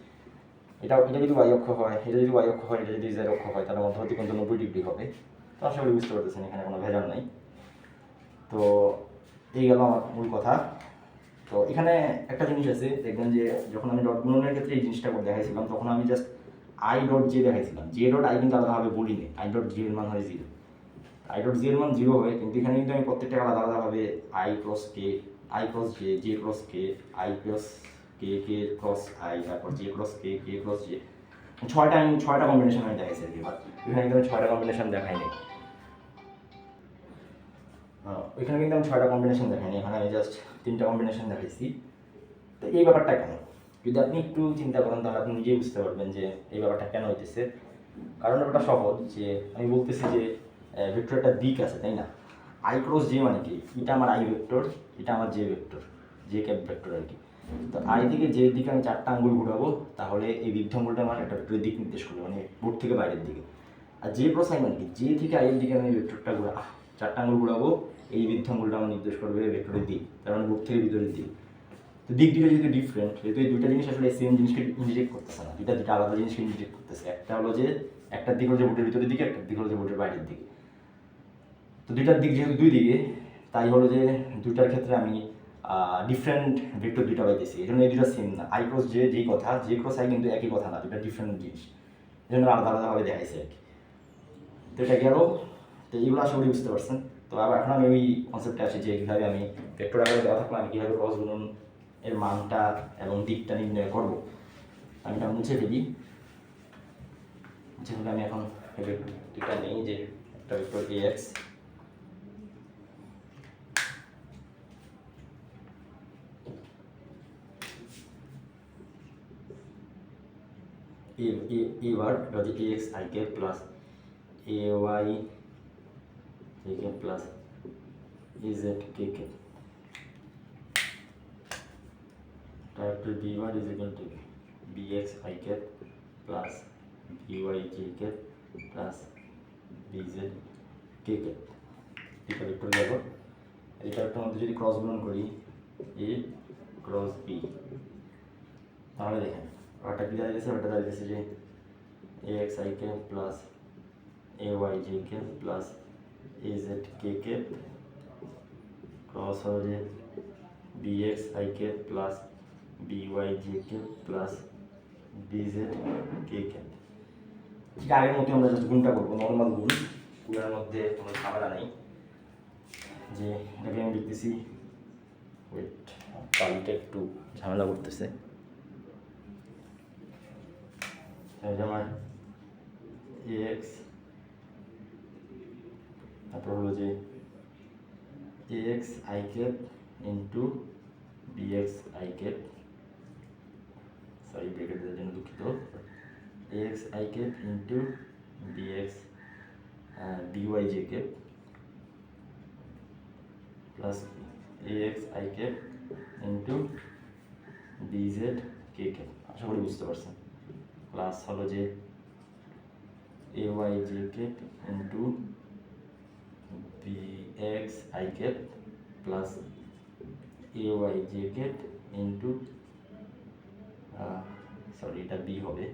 এটা যদি ওয়াই অক্ষ হয়, এটা যদি ওয়াই অক্ষ হয়, এটা যদি জেড অক্ষ হয়, তাহলে মধ্যবর্তী কোণ 90 ডিগ্রি হবে। তো আশা করি বুঝতে পারতেছেন, এখানে কোনো ভেজাল নাই। তো এই গেল আমার মূল কথা। তো এখানে একটা জিনিস আছে, দেখবেন যে যখন আমি ডট গুণনের ক্ষেত্রে এই জিনিসটা দেখাইছিলাম, তখন আমি জাস্ট আই ডট জে দেখাইছিলাম, জে ডট আই কিন্তু আলাদাভাবে বলিনি, আই ডট জি এর মান হয় 0, আই ডট জি এর মান 0 হয়, কিন্তু এখানে কিন্তু আমি প্রত্যেকটা আলাদা আলাদাভাবে I cross K, I cross J, J cross K, I cross K, K cross I, তারপর জে ক্রস কে, কে ক্রস জে, 6টা কম্বিনেশন আমি দেখাইছি আর কি। বাট এখানে কিন্তু আমি 6টা কম্বিনেশন দেখাইনি, এখানে কিন্তু আমি 6টা কম্বিনেশন দেখাইনি, এখানে আমি জাস্ট 3টা কম্বিনেশন দেখাইছি। তো এই ব্যাপারটা কেন, যদি আপনি একটু চিন্তা করেন তাহলে আপনি নিজেই বুঝতে পারবেন যে এই ব্যাপারটা কেন হইতেছে। কারণ ব্যাপারটা সহজ, যে আমি বলতেছি যে ভেক্টর একটা দিক আছে, তাই না? আই ক্রস জে মানে কি, এটা আমার আই ভেক্টর, এটা আমার j vector, j cap vector আর কি। তো আই থেকে জে দিকে আমি 4টা আঙ্গুল ঘুরাবো, তাহলে এই বৃদ্ধ আঙ্গুলটা আমার একটা ভেক্টরের দিক নির্দেশ করবে, মানে বোর্ড থেকে বাইরের দিকে। আর জে ক্রস আই মানে কি, জে থেকে আই এর দিকে আমি ভেক্টরটা 4টা আঙ্গুল ঘুরাবো, এই বৃদ্ধ আঙ্গুলটা আমার নির্দেশ করবে ভেক্টরের দিক, তার মানে বোর্ড থেকে ভিতরের দিক। তো দিক দুটো যেহেতু ডিফারেন্ট, যেহেতু এই দুইটা জিনিস আসলে সেম জিনিসকে ইন্ডিকেট করতেছে না, দুইটা আলাদা জিনিসকে ইন্ডিকেট করতেছে। একটা হলো যে একটার দিক হলো যে বোর্ডের ভিতরের দিকে, একটার দিক হলো যে বোর্ডের বাইরের দিকে। তো দুইটার দিক যেহেতু দুই দিকে, তাই হলো যে দুইটার ক্ষেত্রে আমি ডিফারেন্ট ভেক্টর দুইটা পাইতেছি, এই জন্য এই দুইটা সেম না। আই ক্রস জে যেই কথা, জে ক্রস আই কিন্তু একই কথা না, দুইটা ডিফারেন্ট জিনিস, এই জন্য আলাদা আলাদাভাবে দেখাইছে আর কি। তো এটা গেল, তো এইগুলো আশা করি বুঝতে পারছেন। তো আবার এখন আমি ওই কনসেপ্টে আসি যে কীভাবে আমি ভেক্টর আকারে দেওয়া থাকলে আমি কীভাবে ক্রস গুণন এর মানটা এবং দিকটা নির্ণয় করবো। আমি এটা মুছে ফেলি, মুছে ফেলে আমি এখন দিকটা নেই যে একটা ভেক্টর এ এক্স, এবার এটা হচ্ছে এ x I cap plus A Y J cap plus A Z K cap, তারপরে b y is equal to b x I cap plus B Y J cap plus B Z K cap. এটা vector গেল। এই ভেক্টরের মধ্যে যদি cross গুণন করি এ cross B, তাহলে দেখেন ওটা কি দাঁড়িয়েছে, ওটা দাঁড়িয়েছে যে a x I cap plus A Y J cap plus A Z K cap cross হলো যে b x I cap plus B Y J cap plus B Z K cap. ঠিক আগের মতো আমরা জাস্ট গুণটা করবো, নর্মাল গুণ, গুণের মধ্যে কোনো ঝামেলা নেই। যে এটাকে আমি লিখতেছি, ওয়েট কালিটা একটু ঝামেলা করতেছে, আমার এ এক্স, তারপর হলো যে a x I cap into b x I cap, sorry bracket দেওয়ার জন্য দুঃখিত, a x I cap into b x b Y J cap plus a x I cap into b Z K cap. আশা করি বুঝতে পারছেন। Plus হলো যে a Y J cap into b x I cap plus A Y J cap into, sorry এটা b হবে,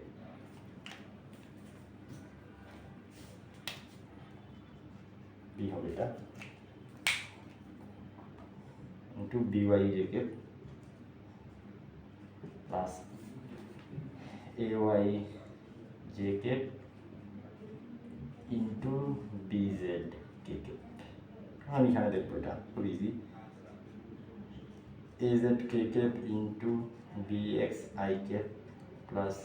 এটা into b y j k plus a y j k into b z k k. আমি এখানে দেখবো এটা খুব easy, az k cap into bx I cap plus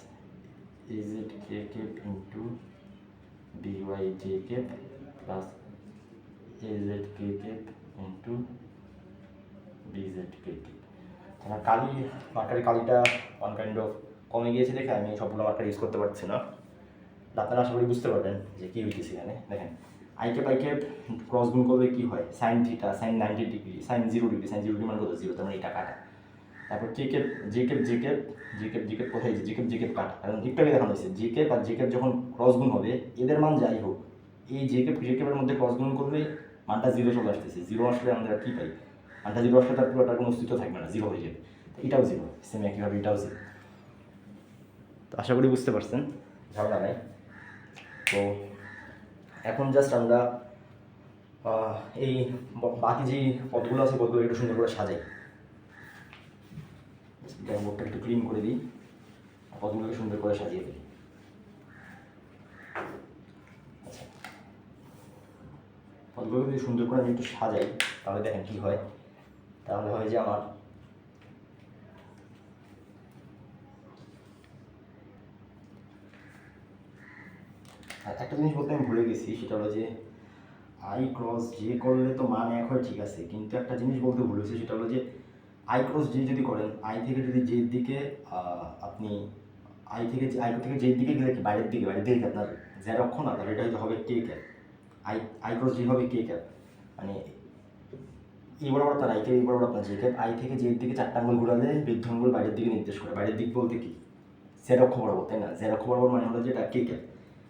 az k cap into by j cap plus az k cap into bz k cap। আমার কালি মার্কারের কালিটা one kind of কমে গিয়েছে দেখে আমি সবগুলো মার্কার ইউজ করতে পারছি না। আপনারা আশা করি বুঝতে পারবেন যে কী হইতেছে এখানে। দেখেন আই ক্যাপ ক্রস গুণ করলে কী হয়, sine theta, sine 90 degree, sine 0 degree, sine 0 degree মানে কত 0, তার মানে এটা কাটা। তারপর কে ক্যাপ জে ক্যাপ কোথায় জে ক্যাপ কাটা, কারণ একটু আগে দেখানো হয়েছে জে ক্যাপ আর জে ক্যাপ যখন ক্রস গুণ হবে এদের মান যাই হোক, এই জে ক্যাপের মধ্যে ক্রস গুণ করলে মানটা 0 চলে আসতেছে। 0 আসলে আমরা কী পাই, মানটা 0 আসলে তার পুরোটার কোনো অস্তিত্ব থাকবে না, 0 হয়ে যাবে। এটাও 0, সেম একইভাবে এটাও 0। তো আশা করি বুঝতে পারছেন, ঝামেলা নাই। তো এখন জাস্ট আমরা এই বাকি যেই পদগুলো আছে পদগুলো একটু সুন্দর করে সাজাই। বোর্ডটা একটু ক্লিন করে দিই, পদগুলোকে সুন্দর করে সাজিয়ে দিই। আচ্ছা, পদগুলোকে যদি সুন্দর করে আমি একটু সাজাই তাহলে দেখেন কী হয়, তাহলে হয় যে আমার একটা জিনিস বলতে আমি ভুলে গেছি, সেটা হলো যে আই ক্রস জে করলে তো মান এক হয় ঠিক আছে, কিন্তু একটা জিনিস বলতে ভুলেছি, সেটা হলো যে আই ক্রস জে যদি করেন, আই থেকে যদি জের দিকে আপনি আই থেকে জের দিকে গেলে কি বাইরের দিকে আপনার জের অক্ষ না, তাহলে এটা হয়তো হবে কে ক্যাপ। আই ক্রস জে হবে কে ক্যাপ, মানে এই বরাবর আপনার আই ক্যাপ, এই বরাবর আপনার জে ক্যাপ। আই থেকে জের দিকে 4টা আঙ্গুল ঘুরালে বৃদ্ধ আঙ্গুল বাইরের দিকে নির্দেশ করে। বাইরের দিক বলতে কি জের অক্ষ বরাবর, তাই না? জের অক্ষ বরাবর মানে হলো যে এটা কে ক্যাপ।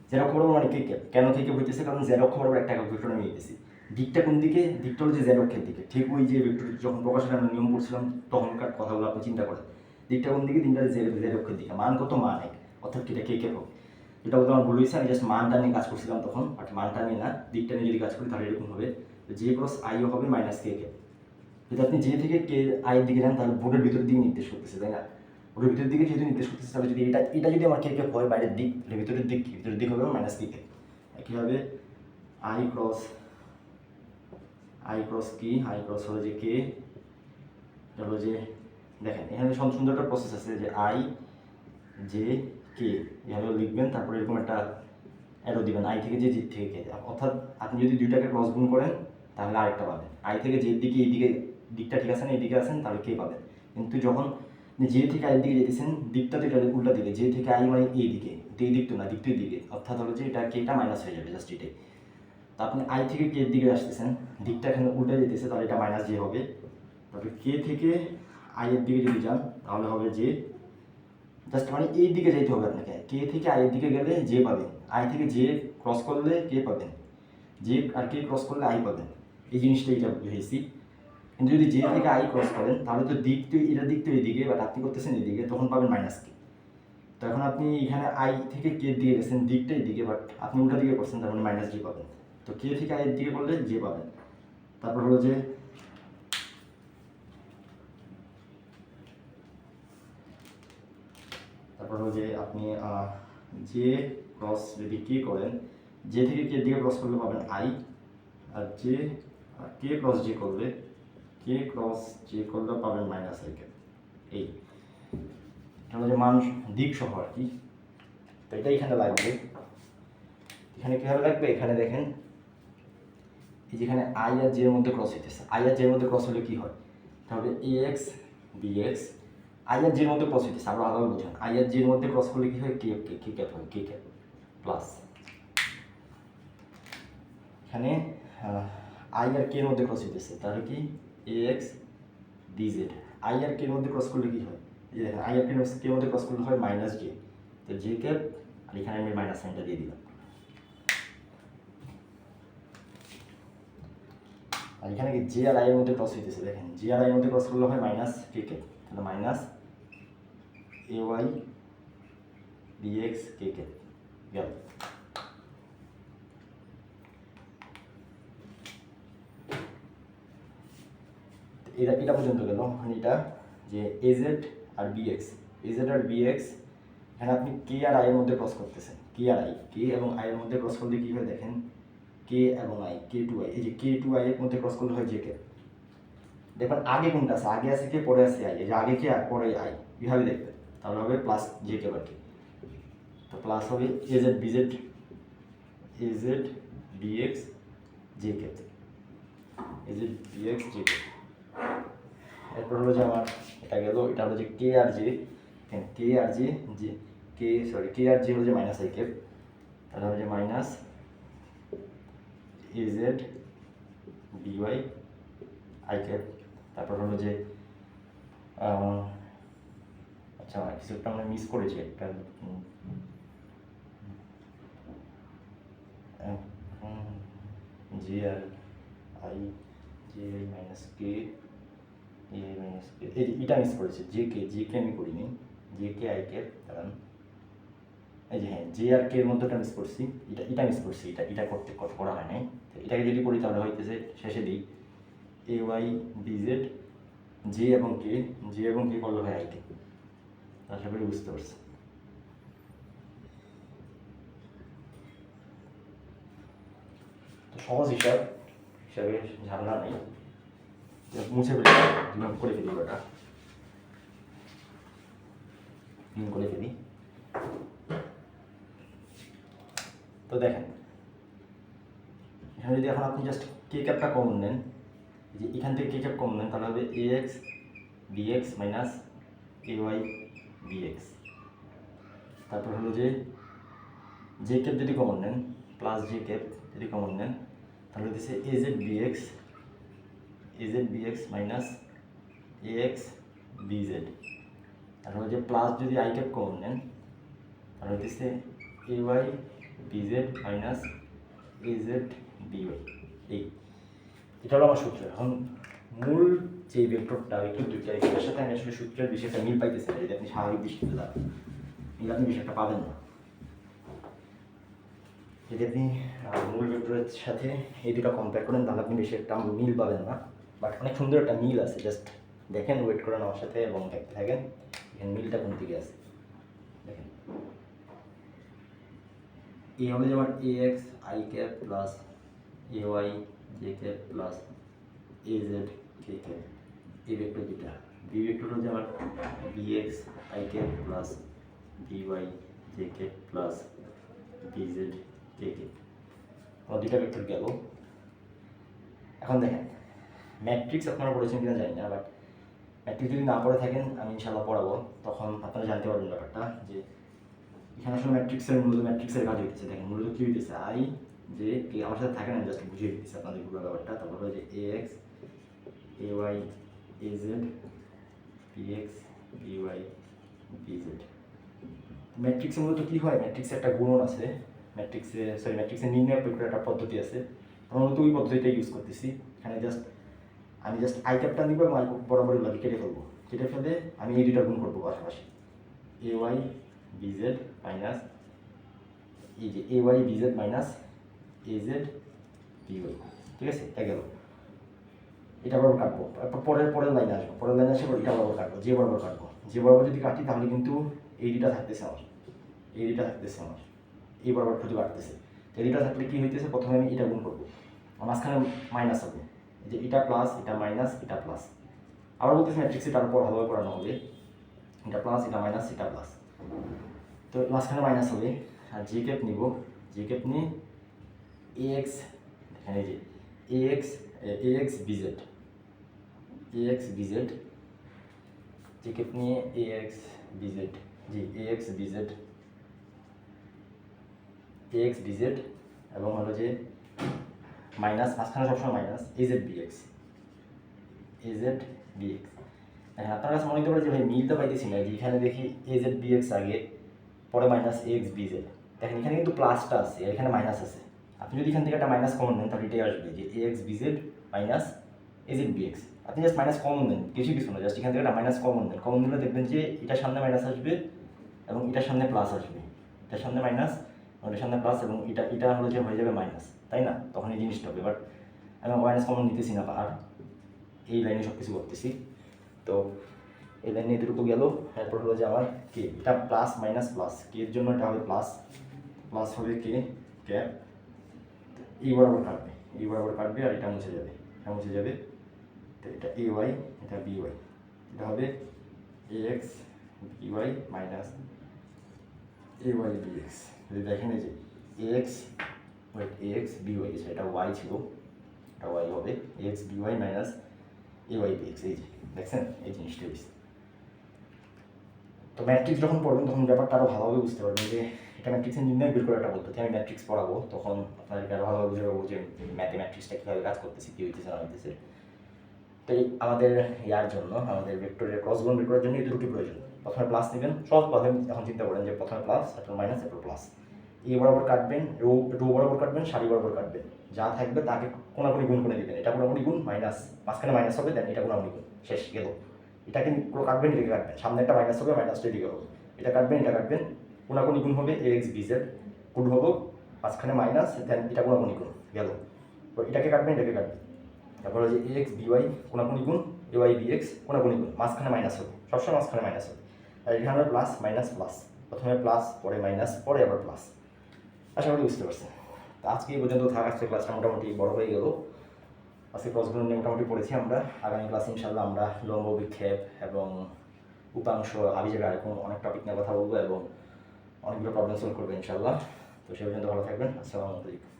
জের অক্ষ বরাবর মানে কে ক্যাপ। কেন কে ক্যাপ হইতেছে, কারণ জের অক্ষ বরাবর একটা একক ভেক্টর আমি নিতেছি। দিকটা কোন দিকে, দিকটা হলো যে জেড অক্ষের দিকে। ঠিক ওই যে ভেক্টর যখন প্রকাশের আমরা নিয়ম করছিলাম তখনকার কথাগুলো আপনি চিন্তা করেন, দিকটা কোন দিকে, দিকটা জেড অক্ষের দিকে। মান কত, মান এক, অর্থাৎ এটা কে কে হোক। এটা বলতে আমার ভুল হয়েছে, আমি জাস্ট মানটা নিয়ে কাজ করছিলাম তখন, বাট মানটা নিয়ে না, দিকটা নিয়ে যদি কাজ করি তাহলে এরকম হবে, জে ক্রস আইও হবে মাইনাস কে কে। যদি আপনি জে থেকে কে আইয়ের দিকে যান তাহলে বোর্ডের ভিতর দিকে নির্দেশ করতেছে, তাই না? বোর্ডের ভিতর দিকে যেহেতু নির্দেশ করতেছে, তাহলে যদি এটা যদি আমার কে কে হয় বাইরের দিক, তাহলে ভিতরের দিক হবে মাইনাস কে কে। একইভাবে আই ক্রস কি, আই ক্রস হলো যে কে, হলো যে দেখেন এখানে সুন্দর একটা প্রসেস আছে যে আই জে কে এভাবে লিখবেন, তারপরে এরকম একটা অ্যারো দিবেন আই থেকে জে থেকে কে, অর্থাৎ আপনি যদি দুইটাকে ক্রস গুণ করেন তাহলে আরেকটা পাবেন। আই থেকে জের দিকে এইদিকে দিকটা ঠিক আছে না, এইদিকে আছেন তাহলে কে পাবেন। কিন্তু যখন জে থেকে আইয়ের দিকে যেতেছেন দিকটা তো এটা উল্টা দিকে, জে থেকে আই মানে এই দিকে, এই দিক তো না, দিকটা দিকে, অর্থাৎ হলো যে এটা কেটা মাইনাস হয়ে যাবে, জাস্ট এটাই। তো আপনি আই থেকে কে এর দিকে আসতেছেন, দিকটা এখানে উল্টে যেতেছে, তাহলে এটা মাইনাস জে হবে। তারপরে কে থেকে আই এর দিকে যদি যান তাহলে হবে জে, জাস্ট মানে এই দিকে যেতে হবে আপনাকে। কে থেকে আই এর দিকে গেলে জে পাবেন, আই থেকে জে ক্রস করলে কে পাবেন, জে আর কে ক্রস করলে আই পাবেন। এই জিনিসটা এটা বুঝেছি। কিন্তু যদি জে থেকে আই ক্রস করেন তাহলে তো দিক তো এটা দিক তো এইদিকে, বাট আপনি করতেছেন এইদিকে, তখন পাবেন মাইনাস কে। তো এখন আপনি এখানে আই থেকে কে দিকে গেছেন, দিকটা এইদিকে, বাট আপনি উল্টা দিকে করছেন, তার মানে মাইনাস জে পাবেন। তো কে থেকে আই এর দিকে করলে জে পাবেন। তারপর হলো যে আপনি জে ক্রস যদি কে করেন, জে থেকে কে দিকে ক্রস করলে পাবেন আই, আর জে কে ক্রস জে করলে পাবেন মাইনাস আই কে। এই হলো যে মান দিক সহ আর কি। তো এটা এখানে লাগবে, এখানে কীভাবে লাগবে, এখানে দেখেন এই যেখানে আই আর জে এর মধ্যে ক্রস হইতেছে, আই আর জে এর মধ্যে ক্রস হলে কি হয়, তাহলে এ এক্স বিএক্স, আই আর জে এর মধ্যে ক্রস হইতেছে, আমরা আলাদা বুঝেন, আই আর জে এর মধ্যে ক্রস করলে কি হয়, কে ক্যাপ হয়, কে ক্যাপ প্লাস এখানে আই আর কে এর মধ্যে ক্রস হইতেছে, তাহলে কি এ এক্স ডিজেড। আই আর কে এর মধ্যে ক্রস করলে কি হয়, এই দেখেন আই আর কে এর মধ্যে ক্রস করলে হয় মাইনাস জে, তো জে ক্যাপ, আর এখানে আমি মাইনাস সাইনটা দিয়ে দিলাম। আর এখানে কি জে আর আই এর মধ্যে ক্রস হইতেছে, দেখেন জে আর আই এর মধ্যে ক্রস করলে হয় মাইনাস কে কে, তাহলে মাইনাস এ ওয়াই ডিএক্স কে কে গেল। এটা পর্যন্ত গেল। মানে এটা যে এজেড আর বিএক্স, এজেড আর বিএক্স, এখানে আপনি কে আর আই এর মধ্যে ক্রস করতেছেন, কে আর আই, কে এবং আই এর মধ্যে ক্রস করলে কী হয় দেখেন, কে এবং আই, কে টু আই, এই যে কে টু আই এর মধ্যে ক্রস করলে হয় জে কে। দেখবেন আগে কোনটা আছে, আগে আছে কে, পরে আছে আই, এই যে আগে কে আর পরে আই, এইভাবে দেখবেন, তাহলে হবে প্লাস জে কে বাকি। তো প্লাস হবে a z b z, a z b x j k, a z b x j k. এরপর হলো যে আমার এটা গেল, এটা হলো যে কে আর জে, কে আর জে, যে কে সরি কে আর জে হলো যে মাইনাস আই কে, তাহলে হবে যে minus a z d y i cap. তারপর হলো যে আচ্ছা কিছু একটা আমরা মিস করেছি, একটা জি আর i, j i minus k, a minus k, এটা মিস করেছি, জে কে আমি করিনি, জে কে আই ক্যাপ, কারণ এই যে হ্যাঁ জে আর কে এর মধ্যেটা মিস করছি, এটা মিস করছি, এটা করতে করা হয় নাই। এটাকে যদি করি তাহলে হইতেছে শেষে দিই এ ওয়াই বিজেড জে এবং কে করলে হয় আই কে। আশা করি বুঝতে পারছি। তো সহজ হিসাবে ঝামেলা নেই, মুছে ফেলি, রিমুভ করে ফেলি, ওটা রিমুভ করে ফেলি। তো দেখেন এখানে যদি এখন আপনি জাস্ট কে ক্যাপটা কমন নেন, যে এখান থেকে কে ক্যাপ কমন নেন, তাহলে হবে এ x bx minus A Y bx. তারপর হলো যে জে ক্যাপ যদি কমন নেন, প্লাস জে ক্যাপ যদি কমন নেন, তাহলে হচ্ছে এজেড বিএক্স মাইনাস এ এক্স বিজেড। তারপর যে প্লাস যদি আই ক্যাপ কমন নেন, তাহলে হচ্ছে a y b z minus a z b y. এটা হলো আমার সূত্র। এখন মূল যে ভেক্টরটা ভেক্টর দুইটা, এটার সাথে আমি আসলে সূত্রের বিষয়টা মিল পাইতেছি না, যদি আপনি স্বাভাবিক দৃষ্টিতে যান মিল আপনি বিষয়টা পাবেন না। যদি আপনি মূল ভেক্টরের সাথে এই দুটো কম্পেয়ার করেন তাহলে আপনি বেশি একটা মিল পাবেন না, বাট অনেক সুন্দর একটা মিল আছে। জাস্ট দেখেন, ওয়েট করেন আমার সাথে এবং দেখতে থাকেন এখানে মিলটা কোন দিকে আছে। দেখেন এ হবে যেমন a x I cap plus A Y J cap plus A Z K cap, এই ভেক্টর দুটা। বি ভেক্টর হচ্ছে আমার b x I cap plus B Y J cap plus B Z K cap. আমার দুটা vector গেল। এখন দেখেন matrix আপনারা পড়েছেন কিনা জানি না, বাট ম্যাট্রিক্স যদি না পড়ে থাকেন আমি ইনশাল্লাহ পড়াবো, তখন আপনারা জানতে পারবেন ব্যাপারটা যে এখানে আসলে ম্যাট্রিক্সের কাজ হইতেছে। দেখেন মূলত কী হইতেছে, আই যে কে আমার সাথে থাকে না, জাস্ট বুঝিয়ে দিতেছে আপনাদের পুরো ব্যাপারটা। তারপর হলো যে a x a y a z b x b y b z. ম্যাট্রিক্সের মূলত কী হয়, ম্যাট্রিক্সে একটা গুণন আছে, ম্যাট্রিক্সে নির্ণয় প্রক্রিয়ার একটা পদ্ধতি আছে। আমরা মূলত ওই পদ্ধতিটা ইউজ করতেছি। এখানে আমি জাস্ট আই ক্যাপটা নিব এবং আই বরাবর লাগে কেটে ফেলে আমি এই দুইটা গুণ করবো পাশাপাশি, এ ওয়াই বিজেড মাইনাস এই যে a y b z minus a z b y. ঠিক আছে, এটা গেল। এটা বরাবর কাটবো, পরের লাইনে আসবো, এটা বরাবর কাটবো, যে বরাবর যদি কাটি তাহলে কিন্তু এই দুটা থাকতেছে আমার, এই বরাবর শুধু কাটতেছে। এই দুটা থাকলে কি হইতেছে, প্রথমে আমি এটা গুণ করবো, মাঝখানে মাইনাস হবে, যে এটা প্লাস এটা মাইনাস এটা প্লাস। আবার বলতেছি ম্যাট্রিক্সে তার উপর ভালোভাবে পড়ানো হবে, এটা প্লাস এটা মাইনাস এটা প্লাস, তো মাঝখানে মাইনাস হবে। আর জে ক্যাপ নিব, জে ক্যাপ নিয়ে এ এক্স, এখানে যে a x BZ J cap নিয়ে এ এক্স বিজেড এবং হলো যে মাইনাস, মাঝখানে সবসময় মাইনাস এজেড বিএক্স। হ্যাঁ আপনার কাছে মনে হতে পারে যে ভাই মিলতে পাইতেছি না, যে এখানে দেখি এজেড বিএক্স আগে, পরে মাইনাস এক্স বিজেড। দেখেন এখানে কিন্তু প্লাসটা আছে, এখানে মাইনাস আছে। আপনি যদি এখান থেকে একটা মাইনাস কমন নেন তাহলে এটাই আসবে, যে a x b z minus a z b x. আপনি জাস্ট মাইনাস কমন নেন, কিছু না, জাস্ট এখান থেকে একটা মাইনাস কমন নিলে দেখবেন যে এটার সামনে মাইনাস আসবে এবং এটার সামনে প্লাস আসবে, এটার সামনে মাইনাস এটার সামনে প্লাস, এবং এটা হলো যে হয়ে যাবে মাইনাস, তাই না? তখন এই জিনিসটা হবে। বাট আমি মাইনাস কমন নিতেছি না, আর এই লাইনে সব কিছু করতেছি। তো এই লাইনে এতটুকু গেল। এরপর হলো যে আমার কে, এটা প্লাস মাইনাস প্লাস, কে এর জন্য এটা হবে প্লাস, প্লাস হবে কে ক্যাপ, এই বরাবর কাটবে, এই বরাবর কাটবে আর এটা মুছে যাবে, এটা মুছে যাবে। তো এটা এ ওয়াই, এটা বি ওয়াই, এটা হবে এ x b Y minus A Y B x. যদি দেখেন এই যে a x wait a x b Y, এটা ওয়াই ছিল, এটা ওয়াই হবে এ x b Y minus A Y B x. এই যে দেখছেন এই জিনিসটা হয়েছে। তো ম্যাট্রিক্স যখন পড়বেন তখন ব্যাপারটা আরও ভালোভাবে বুঝতে পারবেন যে এটা ম্যাট্রিক্সের নির্ণয় বের করে একটা পদ্ধতি। আমি ম্যাট্রিক্স পড়াবো তখন আপনাদেরকে আরও ভালোভাবে বুঝে পাবো যে ম্যাথমেটিক্সটা কীভাবে কাজ করতেছে, কী হইতেছে না হইতেছে। তো এই আমাদের ইয়ার জন্য, আমাদের ভেক্টরের ক্রস গুণ বের করার জন্য এই দুটো প্রয়োজন। প্রথমে প্লাস নেবেন, সহজ প্রথমে এখন চিন্তা করেন যে প্রথমে প্লাস, তারপর মাইনাস, তারপর প্লাস। এ বরাবর কাটবেন, রো বরাবর কাটবেন, সারি বরাবর কাটবেন, যা থাকবে তাকে কোনাকুনি গুণ করে দিবেন। এটা কোনাকুনি গুণ মাইনাস, মাঝখানে মাইনাস হবে, দেন এটা কোনাকুনি গুণ, শেষ গেল। এটাকে পুরো কাটবেন, এটাকে কাটবেন, সামনে একটা মাইনাস হবে, মাইনাসটা এদিকে হবে, এটা কাটবেন, এটা কাটবেন, কোনাকুনি গুণ হবে এ এক্স বি জেড, গুণ হবো মাঝখানে মাইনাস, দেন এটা কোনাকুনি গুণ গেল। তো এটাকে কাটবেন, এটাকে কাটবেন, তারপর হচ্ছে এ এক্স বিওয়াই কোনাকুনি গুণ এ ওয়াই বি এক্স কোনাকুনি গুণ, মাঝখানে মাইনাস হবে, সবসময় মাঝখানে মাইনাস হবে। আর এখানে হবে প্লাস মাইনাস প্লাস, প্রথমে প্লাস পরে মাইনাস পরে আবার প্লাস। আশা করি বুঝতে পারছেন। তো আজকে এই পর্যন্ত থাক, আজকে ক্লাসটা মোটামুটি বড় হয়ে গেল। আজকে ক্লাসগুলো নিয়ে মোটামুটি পড়েছি আমরা। আগামী ক্লাসে ইনশাল্লাহ আমরা লম্ব বিক্ষেপ এবং উপাংশ আবির্ভাব এরকম অনেক টপিক নিয়ে কথা বলবো এবং অনেকগুলো প্রবলেম সলভ করবো ইনশাল্লাহ। তো সে পর্যন্ত ভালো থাকবেন। আসসালামু আলাইকুম।